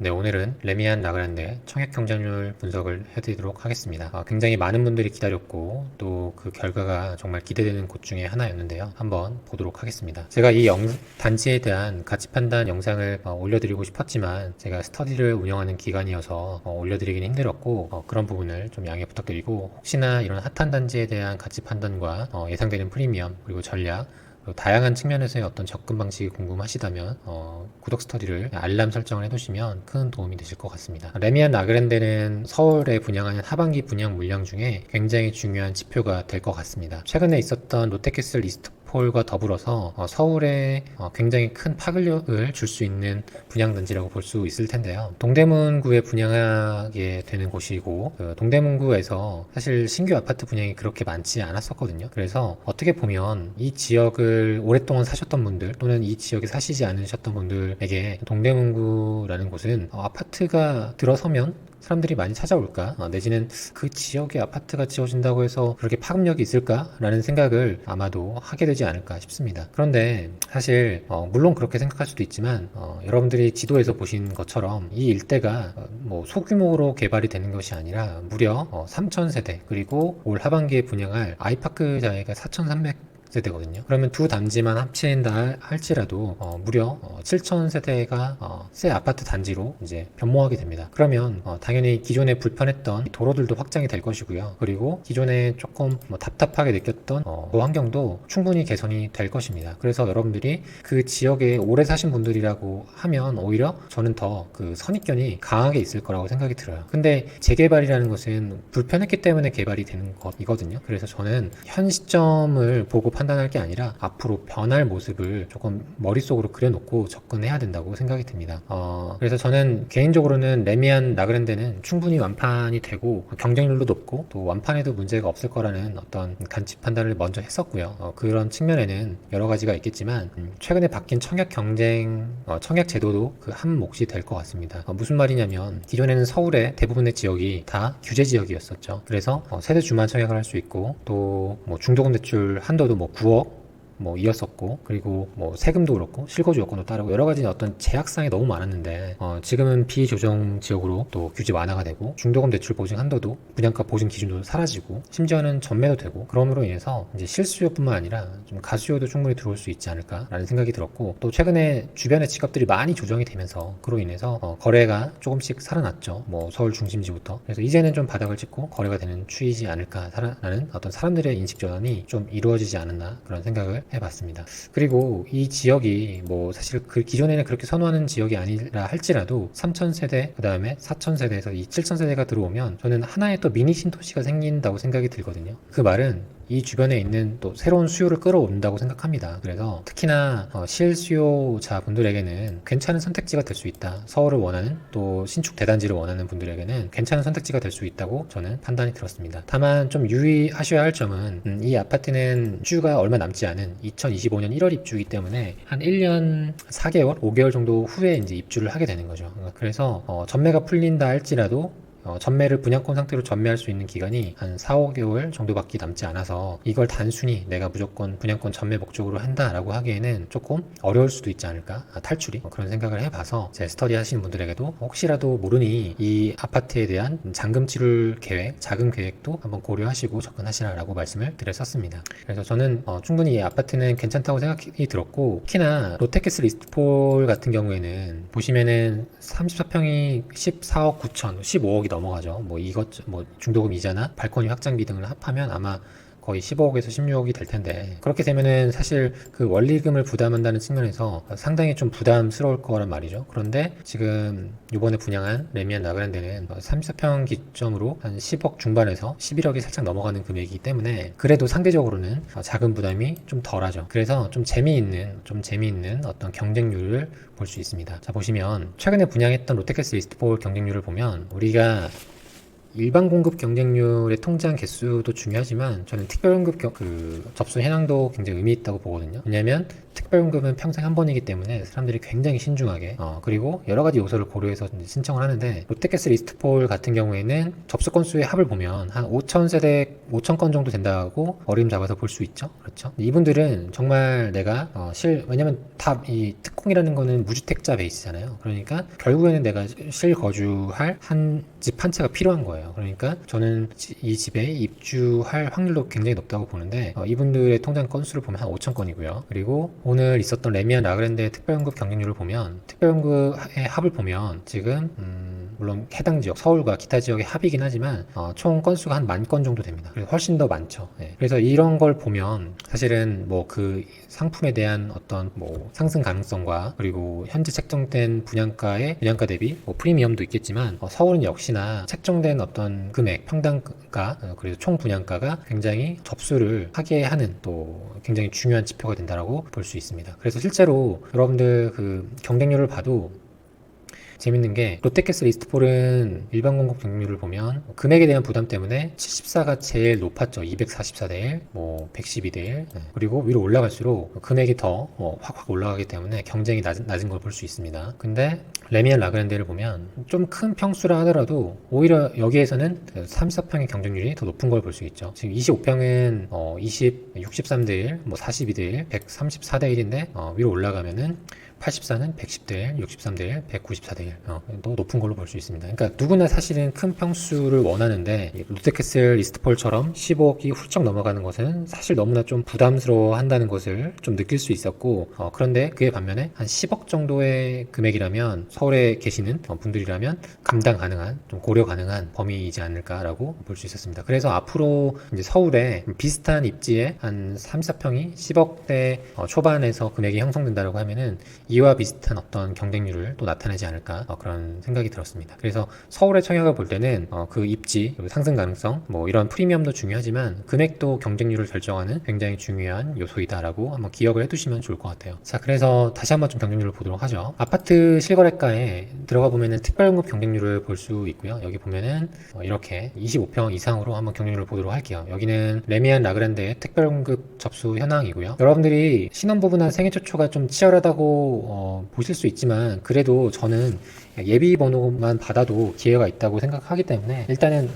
네, 오늘은 레미안 라그란데 청약 경쟁률 분석을 해드리도록 하겠습니다. 굉장히 많은 분들이 기다렸고 또 그 결과가 정말 기대되는 곳 중에 하나였는데요. 한번 보도록 하겠습니다. 제가 이 단지에 대한 가치 판단 영상을 올려드리고 싶었지만 제가 스터디를 운영하는 기간이어서 올려드리기는 힘들었고 그런 부분을 좀 양해 부탁드리고, 혹시나 이런 핫한 단지에 대한 가치 판단과 예상되는 프리미엄 그리고 전략, 다양한 측면에서의 어떤 접근 방식이 궁금하시다면 구독 스터디를 알람 설정을 해두시면 큰 도움이 되실 것 같습니다. 레미안 라그랜데는 서울에 분양하는 하반기 분양 물량 중에 굉장히 중요한 지표가 될 것 같습니다. 최근에 있었던 롯데캐슬 이스트폴과 더불어서 서울에 굉장히 큰 파급력을 줄 수 있는 분양단지라고 볼 수 있을 텐데요. 동대문구에 분양하게 되는 곳이고, 동대문구에서 사실 신규 아파트 분양이 그렇게 많지 않았었거든요. 그래서 어떻게 보면 이 지역을 오랫동안 사셨던 분들, 또는 이 지역에 사시지 않으셨던 분들에게 동대문구라는 곳은 아파트가 들어서면 사람들이 많이 찾아올까? 내지는 그 지역에 아파트가 지어진다고 해서 그렇게 파급력이 있을까라는 생각을 아마도 하게 되지 않을까 싶습니다. 그런데 사실 물론 그렇게 생각할 수도 있지만 여러분들이 지도에서 보신 것처럼 이 일대가 뭐 소규모로 개발이 되는 것이 아니라 무려 3,000세대, 그리고 올 하반기에 분양할 아이파크 자회가 4,300세대거든요. 그러면 두 단지만 합친다 할지라도 무려 7,000세대가 새 아파트 단지로 이제 변모하게 됩니다. 그러면 당연히 기존에 불편했던 도로들도 확장이 될 것이고요. 그리고 기존에 조금 답답하게 느꼈던 그 환경도 충분히 개선이 될 것입니다. 그래서 여러분들이 그 지역에 오래 사신 분들이라고 하면 오히려 저는 더 그 선입견이 강하게 있을 거라고 생각이 들어요. 근데 재개발이라는 것은 불편했기 때문에 개발이 되는 것이거든요. 그래서 저는 현 시점을 보고 판단할 게 아니라 앞으로 변할 모습을 조금 머릿속으로 그려놓고 접근해야 된다고 생각이 듭니다. 그래서 저는 개인적으로는 레미안 라그랜데는 충분히 완판이 되고 경쟁률도 높고 또 완판에도 문제가 없을 거라는 어떤 간치 판단을 먼저 했었고요. 그런 측면에는 여러 가지가 있겠지만 최근에 바뀐 청약 경쟁, 청약 제도도 그 한 몫이 될 것 같습니다. 무슨 말이냐면, 기존에는 서울의 대부분의 지역이 다 규제 지역이었었죠. 그래서 세대 주만 청약을 할 수 있고, 또 뭐 중도금 대출 한도도 뭐 9억 이었었고, 그리고 세금도 그렇고 실거주 요건도 따르고 여러 가지 어떤 제약상이 너무 많았는데 지금은 비조정 지역으로 또 규제 완화가 되고, 중도금 대출 보증 한도도 분양가 보증 기준도 사라지고, 심지어는 전매도 되고, 그럼으로 인해서 이제 실수요뿐만 아니라 좀 가수요도 충분히 들어올 수 있지 않을까라는 생각이 들었고, 또 최근에 주변의 집값들이 많이 조정이 되면서 그로 인해서 거래가 조금씩 살아났죠. 서울 중심지부터. 그래서 이제는 좀 바닥을 찍고 거래가 되는 추이지 않을까라는 어떤 사람들의 인식 전환이 좀 이루어지지 않았나, 그런 생각을 해봤습니다. 그리고 이 지역이 사실 그 기존에는 그렇게 선호하는 지역이 아니라 할지라도 3,000세대, 그 다음에 4,000세대에서 이 7,000세대가 들어오면 저는 하나의 또 미니 신도시가 생긴다고 생각이 들거든요. 그 말은 이 주변에 있는 또 새로운 수요를 끌어온다고 생각합니다. 그래서 특히나 실수요자 분들에게는 괜찮은 선택지가 될 수 있다. 서울을 원하는, 또 신축 대단지를 원하는 분들에게는 괜찮은 선택지가 될 수 있다고 저는 판단이 들었습니다. 다만 좀 유의하셔야 할 점은 이 아파트는 입주가 얼마 남지 않은 2025년 1월 입주이기 때문에 한 1년 4개월, 5개월 정도 후에 이제 입주를 하게 되는 거죠. 그래서 전매가 풀린다 할지라도 전매를 분양권 상태로 전매할 수 있는 기간이 한 4, 5개월 정도밖에 남지 않아서 이걸 단순히 내가 무조건 분양권 전매 목적으로 한다라고 하기에는 조금 어려울 수도 있지 않을까, 탈출이, 그런 생각을 해봐서 제 스터디 하시는 분들에게도 혹시라도 모르니 이 아파트에 대한 잔금 치룰 계획, 자금 계획도 한번 고려하시고 접근하시라라고 말씀을 드렸었습니다. 그래서 저는 충분히 이 아파트는 괜찮다고 생각이 들었고, 특히나 롯데캐슬 이스트폴 같은 경우에는 보시면은 34평이 14억 9천, 15억이 넘어가죠. 중도금 이자나 발코니 확장비 등을 합하면 아마 거의 15억에서 16억이 될 텐데, 그렇게 되면은 사실 그 원리금을 부담한다는 측면에서 상당히 좀 부담스러울 거란 말이죠. 그런데 지금 이번에 분양한 레미안 라그란데는 34평 기점으로 한 10억 중반에서 11억이 살짝 넘어가는 금액이기 때문에 그래도 상대적으로는 자금 부담이 좀 덜하죠. 그래서 좀 재미있는 어떤 경쟁률을 볼 수 있습니다. 자, 보시면 최근에 분양했던 롯데캐슬 이스트폴 경쟁률을 보면, 우리가 일반 공급 경쟁률의 통장 개수도 중요하지만 저는 특별 공급 접수 현황도 굉장히 의미 있다고 보거든요. 왜냐하면 특별연금은 평생 한 번이기 때문에 사람들이 굉장히 신중하게 그리고 여러 가지 요소를 고려해서 이제 신청을 하는데, 롯데캐슬 이스트폴 같은 경우에는 접수 건수의 합을 보면 한 5,000세대 5,000건 정도 된다고 어림 잡아서 볼 수 있죠. 그렇죠. 이분들은 정말 내가 왜냐면 다 이 특공이라는 거는 무주택자 베이스잖아요. 그러니까 결국에는 내가 실거주할 한 집 한 채가 필요한 거예요. 그러니까 저는 이 집에 입주할 확률도 굉장히 높다고 보는데, 이분들의 통장 건수를 보면 한 5,000건이고요. 그리고 오늘 있었던 레미안 라그랜드의 특별연금 경쟁률을 보면, 특별연금의 합을 보면 지금 물론 해당 지역 서울과 기타 지역의 합이긴 하지만 총 건수가 한 10,000건 정도 됩니다. 그래서 훨씬 더 많죠. 예. 그래서 이런 걸 보면 사실은 뭐 그 상품에 대한 어떤 뭐 상승 가능성과, 그리고 현재 책정된 분양가 대비 뭐 프리미엄도 있겠지만, 서울은 역시나 책정된 어떤 금액 평당가, 그리고 총 분양가가 굉장히 접수를 하게 하는 또 굉장히 중요한 지표가 된다라고 볼 수 있습니다. 그래서 실제로 여러분들 그 경쟁률을 봐도 재밌는 게, 롯데캐슬 이스트폴은 일반 공급 경쟁률을 보면 금액에 대한 부담 때문에 74가 제일 높았죠. 244대 1, 뭐 112대 1. 그리고 위로 올라갈수록 금액이 더 확 올라가기 때문에 경쟁이 낮은 걸 볼 수 있습니다. 근데 레미안 라그랜드를 보면 좀 큰 평수라 하더라도 오히려 여기에서는 34평의 경쟁률이 더 높은 걸 볼 수 있죠. 지금 25평은 63대 1, 뭐 42대 1, 134대 1인데 위로 올라가면은 84는 110대 1, 63대 1, 194대 1. 더 높은 걸로 볼 수 있습니다. 그러니까 누구나 사실은 큰 평수를 원하는데, 롯데캐슬 이스트폴처럼 15억이 훌쩍 넘어가는 것은 사실 너무나 좀 부담스러워 한다는 것을 좀 느낄 수 있었고, 그런데 그에 반면에 한 10억 정도의 금액이라면, 서울에 계시는 분들이라면 감당 가능한, 좀 고려 가능한 범위이지 않을까라고 볼 수 있었습니다. 그래서 앞으로 이제 서울에 비슷한 입지에 한 3, 4평이 10억대 초반에서 금액이 형성된다고 하면은 이와 비슷한 어떤 경쟁률을 또 나타내지 않을까, 그런 생각이 들었습니다. 그래서 서울의 청약을 볼 때는 그 입지, 상승 가능성, 뭐 이런 프리미엄도 중요하지만 금액도 경쟁률을 결정하는 굉장히 중요한 요소이다라고 한번 기억을 해두시면 좋을 것 같아요. 자, 그래서 다시 한번 좀 경쟁률을 보도록 하죠. 아파트 실거래가에 들어가 보면은 특별연금 경쟁률을 볼 수 있고요. 여기 보면은 이렇게 25평 이상으로 한번 경쟁률을 보도록 할게요. 여기는 레미안 라그랜드의 특별연금 접수 현황이고요. 여러분들이 신혼부부나 생애 초초가 좀 치열하다고 보실 수 있지만, 그래도 저는 예비 번호만 받아도 기회가 있다고 생각하기 때문에 일단은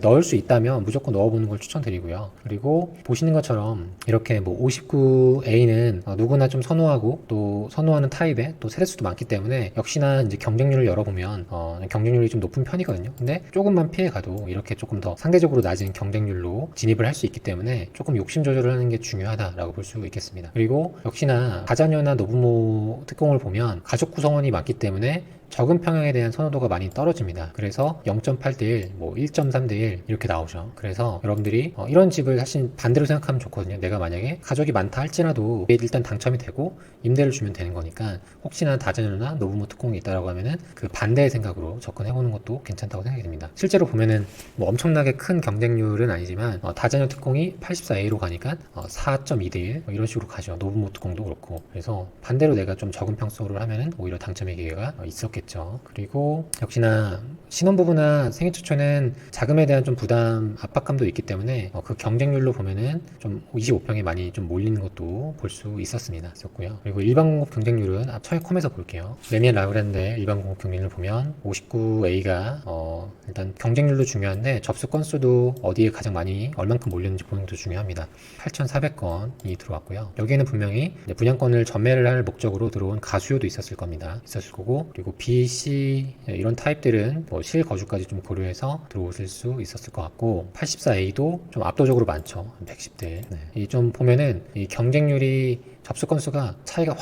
넣을 수 있다면 무조건 넣어보는 걸 추천드리고요. 그리고 보시는 것처럼 이렇게 뭐 59A는 누구나 좀 선호하고, 또 선호하는 타입의 또 세대수도 많기 때문에 역시나 이제 경쟁률을 열어보면 경쟁률이 좀 높은 편이거든요. 근데 조금만 피해가도 이렇게 조금 더 상대적으로 낮은 경쟁률로 진입을 할 수 있기 때문에 조금 욕심 조절을 하는 게 중요하다라고 볼 수 있겠습니다. 그리고 역시나 다자녀나 노부모 특공을 보면 가족 구성원이 많기 때문에 적은 평형에 대한 선호도가 많이 떨어집니다. 그래서 0.8대 1, 뭐 1.3대 1 이렇게 나오죠. 그래서 여러분들이 이런 집을 사실 반대로 생각하면 좋거든요. 내가 만약에 가족이 많다 할지라도 일단 당첨이 되고 임대를 주면 되는 거니까, 혹시나 다자녀나 노부모 특공이 있다라고 하면은 그 반대의 생각으로 접근해보는 것도 괜찮다고 생각이 듭니다. 실제로 보면은 뭐 엄청나게 큰 경쟁률은 아니지만 다자녀 특공이 84A로 가니까 4.2대 1 이런 식으로 가죠. 노부모 특공도 그렇고. 그래서 반대로 내가 좀 적은 평수를 하면은 오히려 당첨의 기회가 있었겠죠. 그리고 역시나 신혼부부나 생애 초초는 자금에 대한 좀 부담, 압박감도 있기 때문에 그 경쟁률로 보면은 좀 25평에 많이 좀 몰리는 것도 볼 수 있었고요. 그리고 일반 공급 경쟁률은 청약홈에서 볼게요. 레미안 라그랜드의 일반 공급 경쟁률을 보면 59A가 일단 경쟁률도 중요한데 접수 건수도 어디에 가장 많이 얼만큼 몰렸는지 보는 것도 중요합니다. 8,400건이 들어왔고요. 여기에는 분명히 분양권을 전매를 할 목적으로 들어온 가수요도 있었을 거고, 그리고 B, C 이런 타입들은 뭐 실거주까지 좀 고려해서 들어오실 수 있었을 것 같고, 84A도 좀 압도적으로 많죠. 110대. 네. 좀 보면은 이 경쟁률이 접수 건수가 차이가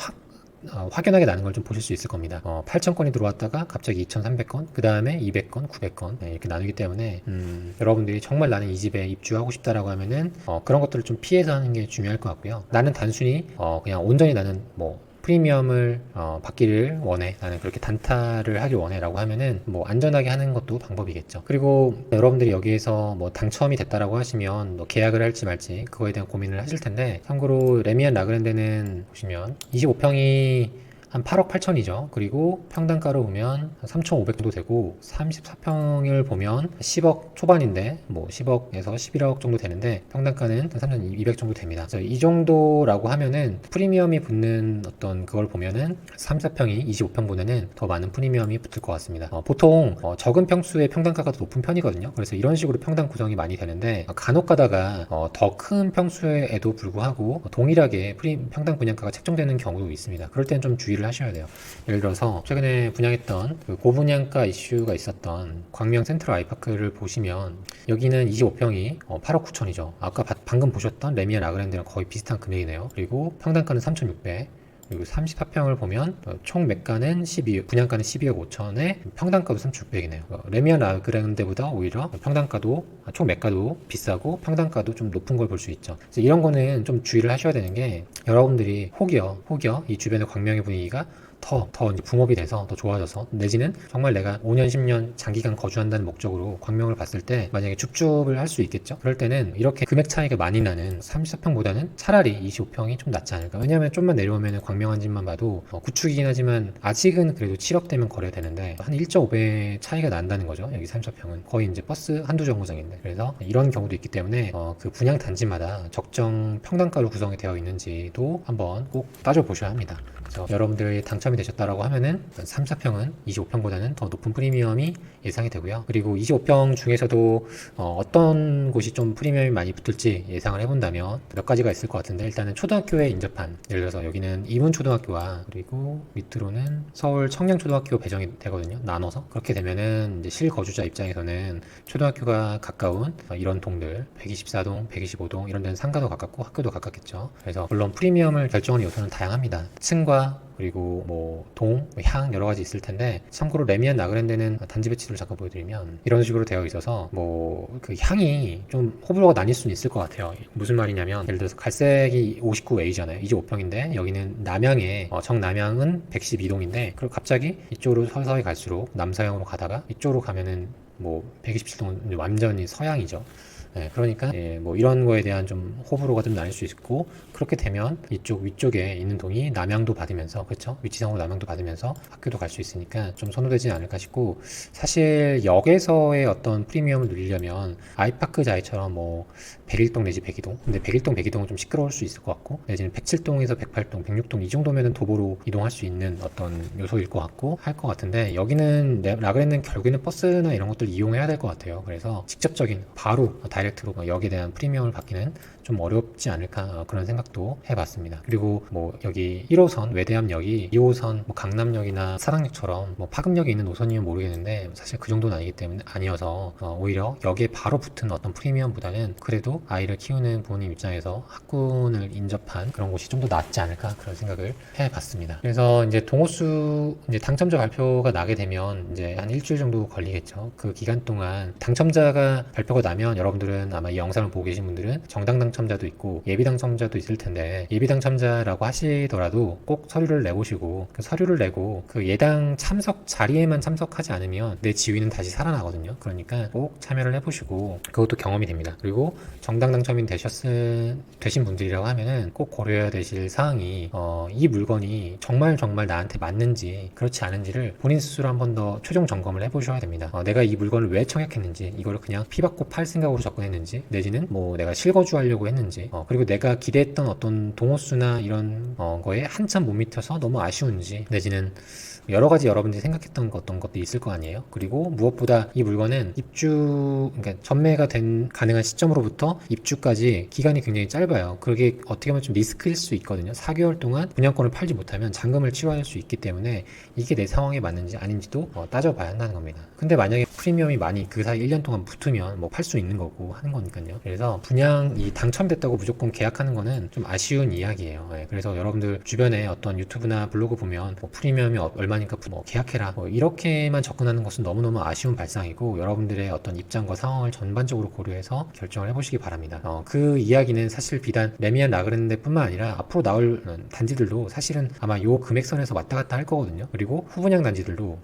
확연하게 나는 걸 좀 보실 수 있을 겁니다. 8,000건이 들어왔다가 갑자기 2,300건, 그 다음에 200건, 900건 이렇게 나누기 때문에 여러분들이 정말 나는 이 집에 입주하고 싶다라고 하면은 그런 것들을 좀 피해서 하는 게 중요할 것 같고요. 나는 단순히 그냥 온전히 나는 뭐 프리미엄을 받기를 원해, 나는 그렇게 단타를 하길 원해 라고 하면은 뭐 안전하게 하는 것도 방법이겠죠. 그리고 여러분들이 여기에서 뭐 당첨이 됐다라고 하시면 뭐 계약을 할지 말지 그거에 대한 고민을 하실 텐데, 참고로 레미안 라그랜드는 보시면 25평이 한 8억 8천이죠. 그리고 평당가로 보면 3,500 정도 되고 34평을 보면 10억 초반인데 뭐 10억에서 11억 정도 되는데 평당가는 3,200 정도 됩니다. 그래서 이 정도라고 하면은 프리미엄이 붙는 어떤 그걸 보면은 3, 4평이 25평보다는 더 많은 프리미엄이 붙을 것 같습니다. 보통 적은 평수의 평당가가 더 높은 편이거든요. 그래서 이런 식으로 평당 구성이 많이 되는데 간혹 가다가 더 큰 평수에도 불구하고 동일하게 평당 분양가가 책정되는 경우도 있습니다. 그럴 때는 좀 주의를 하셔야 돼요. 예를 들어서 최근에 분양했던 그 고분양가 이슈가 있었던 광명 센트럴 아이파크를 보시면 여기는 25평이 8억 9천이죠. 아까 방금 보셨던 레미안 아그랜드랑 거의 비슷한 금액이네요. 그리고 평당가는 3,600. 그리고 34평을 보면 총 매가는 12, 분양가는 12억 5천에 평당가도 3,600이네요. 레미안 아그랜드보다 오히려 평당가도 총 매가도 비싸고 평당가도 좀 높은 걸 볼 수 있죠. 그래서 이런 거는 좀 주의를 하셔야 되는 게 여러분들이 혹여 이 주변의 광명의 분위기가 더 이제 붐업이 돼서 더 좋아져서 내지는 정말 내가 5년, 10년 장기간 거주한다는 목적으로 광명을 봤을 때 만약에 줍줍을 할 수 있겠죠? 그럴 때는 이렇게 금액 차이가 많이 나는 34평보다는 차라리 25평이 좀 낫지 않을까. 왜냐하면 좀만 내려오면 광명 한 집만 봐도 구축이긴 하지만 아직은 그래도 7억대면 거래가 되는데 한 1.5배 차이가 난다는 거죠. 여기 34평은 거의 이제 버스 한두 정거장인데. 그래서 이런 경우도 있기 때문에 그 분양 단지마다 적정 평당가로 구성이 되어 있는지도 한번 꼭 따져보셔야 합니다. 그래서 여러분들이 당첨이 되셨다라고 하면은 3, 4평은 25평보다는 더 높은 프리미엄이 예상이 되고요. 그리고 25평 중에서도 어떤 곳이 좀 프리미엄이 많이 붙을지 예상을 해본다면 몇 가지가 있을 것 같은데 일단은 초등학교에 인접한 예를 들어서 여기는 이문초등학교와 그리고 밑으로는 서울 청량초등학교 배정이 되거든요. 나눠서 그렇게 되면은 이제 실거주자 입장에서는 초등학교가 가까운 이런 동들 124동, 125동 이런 데는 상가도 가깝고 학교도 가깝겠죠. 그래서 물론 프리미엄을 결정하는 요소는 다양합니다. 층과 그리고 뭐 동, 향 여러 가지 있을 텐데 참고로 레미안 나그랜드는 단지 배치를 잠깐 보여드리면 이런 식으로 되어 있어서 뭐 그 향이 좀 호불호가 나뉠 수는 있을 것 같아요. 무슨 말이냐면 예를 들어서 갈색이 59A잖아요. 25평인데 여기는 남향에 정남향은 112동인데 그리고 갑자기 이쪽으로 서서히 갈수록 남서향으로 가다가 이쪽으로 가면은 뭐 127동은 완전히 서향이죠. 네, 그러니까 뭐 이런 거에 대한 좀 호불호가 좀 나뉠 수 있고 그렇게 되면 이쪽 위쪽에 있는 동이 남향도 받으면서 그렇죠? 위치상으로 남향도 받으면서 학교도 갈 수 있으니까 좀 선호되지 않을까 싶고 사실 역에서의 어떤 프리미엄을 누리려면 아이파크 자이처럼 뭐 101동 내지 102동 근데 101동 102동은 좀 시끄러울 수 있을 것 같고 내지는 107동에서 108동 106동 이 정도면은 도보로 이동할 수 있는 어떤 요소일 것 같고 할 것 같은데 여기는 라그랜드는 결국에는 버스나 이런 것들 이용해야 될 것 같아요. 그래서 직접적인 바로 다이렉트로 역에 대한 프리미엄을 받기는 좀 어렵지 않을까 그런 생각도 해봤습니다. 그리고 뭐 여기 1호선 외대암역이 2호선 뭐 강남역이나 사당역처럼 뭐 파급력이 있는 노선이면 모르겠는데 사실 그 정도는 아니기 때문에 아니어서 오히려 역에 바로 붙은 어떤 프리미엄보다는 그래도 아이를 키우는 부모님 입장에서 학군을 인접한 그런 곳이 좀 더 낫지 않을까 그런 생각을 해봤습니다. 그래서 이제 동호수 이제 당첨자 발표가 나게 되면 이제 한 일주일 정도 걸리겠죠. 그 기간 동안 당첨자가 발표가 나면 여러분들은 아마 이 영상을 보고 계신 분들은 정당 당첨자도 있고 예비 당첨자도 있을 텐데 예비 당첨자라고 하시더라도 꼭 서류를 내보시고 그 서류를 내고 그 예당 참석 자리에만 참석하지 않으면 내 지위는 다시 살아나거든요. 그러니까 꼭 참여를 해보시고 그것도 경험이 됩니다. 그리고 정당 당첨인 되신 분들이라고 하면은 꼭 고려해야 되실 사항이 이 물건이 정말 나한테 맞는지 그렇지 않은지를 본인 스스로 한 번 더 최종 점검을 해보셔야 됩니다. 내가 이 물건을 왜 청약했는지 이거를 그냥 피받고 팔 생각으로 접근했는지 내지는 뭐 내가 실거주하려고 했는지 그리고 내가 기대했던 어떤 동호수나 이런 거에 한참 못 미쳐서 너무 아쉬운지 내지는 여러 가지 여러분들이 생각했던 어떤 것도 있을 거 아니에요. 그리고 무엇보다 이 물건은 그러니까 전매가 된 가능한 시점으로부터 입주까지 기간이 굉장히 짧아요. 그게 어떻게 보면 좀 리스크일 수 있거든요. 4개월 동안 분양권을 팔지 못하면 잔금을 치러야 할 수 있기 때문에 이게 내 상황에 맞는지 아닌지도 따져봐야 한다는 겁니다. 근데 만약에 프리미엄이 많이 그 사이 1년 동안 붙으면 뭐 팔 수 있는 거고 하는 거니까요. 그래서 분양이 당첨됐다고 무조건 계약하는 거는 좀 아쉬운 이야기예요. 그래서 여러분들 주변에 어떤 유튜브나 블로그 보면 뭐 프리미엄이 얼마니까 뭐 계약해라 뭐 이렇게만 접근하는 것은 너무너무 아쉬운 발상이고 여러분들의 어떤 입장과 상황을 전반적으로 고려해서 결정을 해보시기 바랍니다. 그 이야기는 사실 비단 레미안 라그랜드 뿐만 아니라 앞으로 나올 단지들도 사실은 아마 요 금액선에서 왔다 갔다 할 거거든요. 그리고 후분양 단지들도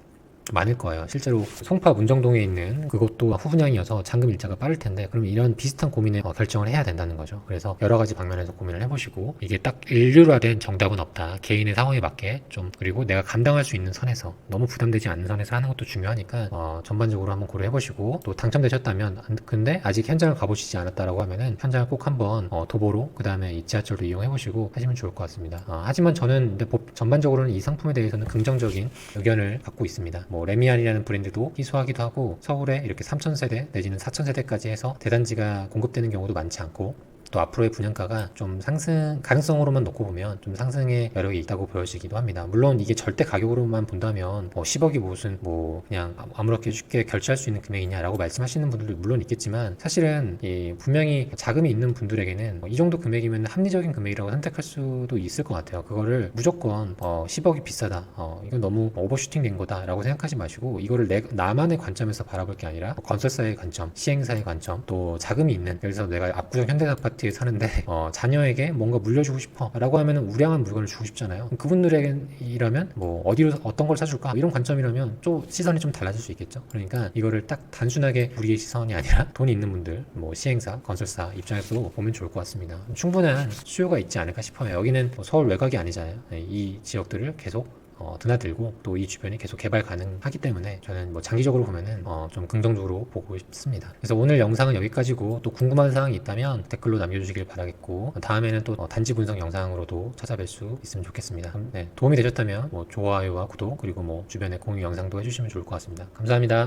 많을 거예요. 실제로 송파 문정동에 있는 그것도 후분양이어서 잔금 일자가 빠를 텐데, 그럼 이런 비슷한 고민에 결정을 해야 된다는 거죠. 그래서 여러 가지 방면에서 고민을 해보시고, 이게 딱 일률화된 정답은 없다. 개인의 상황에 맞게 좀, 그리고 내가 감당할 수 있는 선에서, 너무 부담되지 않는 선에서 하는 것도 중요하니까 전반적으로 한번 고려해보시고, 또 당첨되셨다면, 근데 아직 현장을 가보시지 않았다라고 하면은 현장을 꼭 한번 도보로, 그 다음에 이 지하철도 이용해보시고 하시면 좋을 것 같습니다. 하지만 저는 근데 전반적으로는 이 상품에 대해서는 긍정적인 의견을 갖고 있습니다. 뭐 레미안이라는 브랜드도 희소하기도 하고, 서울에 이렇게 3,000세대 내지는 4,000세대까지 해서 대단지가 공급되는 경우도 많지 않고, 또 앞으로의 분양가가 좀 상승 가능성으로만 놓고 보면 좀 상승의 여력이 있다고 보여지기도 합니다. 물론 이게 절대 가격으로만 본다면 10억이 무슨 뭐 그냥 아무렇게 쉽게 결제할 수 있는 금액이냐라고 말씀하시는 분들도 물론 있겠지만, 사실은 분명히 자금이 있는 분들에게는 이 정도 금액이면 합리적인 금액이라고 선택할 수도 있을 것 같아요. 그거를 무조건 10억이 비싸다, 이건 너무 오버슈팅 된 거다라고 생각하지 마시고, 이거를 나만의 관점에서 바라볼 게 아니라 건설사의 관점, 시행사의 관점, 또 자금이 있는, 여기서 내가 압구정 현대아파트에 사는데 자녀에게 뭔가 물려주고 싶어 라고 하면 우량한 물건을 주고 싶잖아요. 그분들에게라면 뭐 어디로 어떤 걸 사줄까, 이런 관점이라면 또 시선이 좀 달라질 수 있겠죠. 그러니까 이거를 딱 단순하게 우리의 시선이 아니라 돈이 있는 분들, 뭐 시행사, 건설사 입장에서 보면 좋을 것 같습니다. 충분한 수요가 있지 않을까 싶어요. 여기는 서울 외곽이 아니잖아요. 이 지역들을 계속 드나들고 또 이 주변이 계속 개발 가능하기 때문에 저는 뭐 장기적으로 보면은 좀 긍정적으로 보고 싶습니다. 그래서 오늘 영상은 여기까지고, 또 궁금한 사항이 있다면 댓글로 남겨주시길 바라겠고, 다음에는 또 단지 분석 영상으로도 찾아뵐 수 있으면 좋겠습니다. 네, 도움이 되셨다면 뭐 좋아요와 구독, 그리고 뭐 주변에 공유 영상도 해주시면 좋을 것 같습니다. 감사합니다.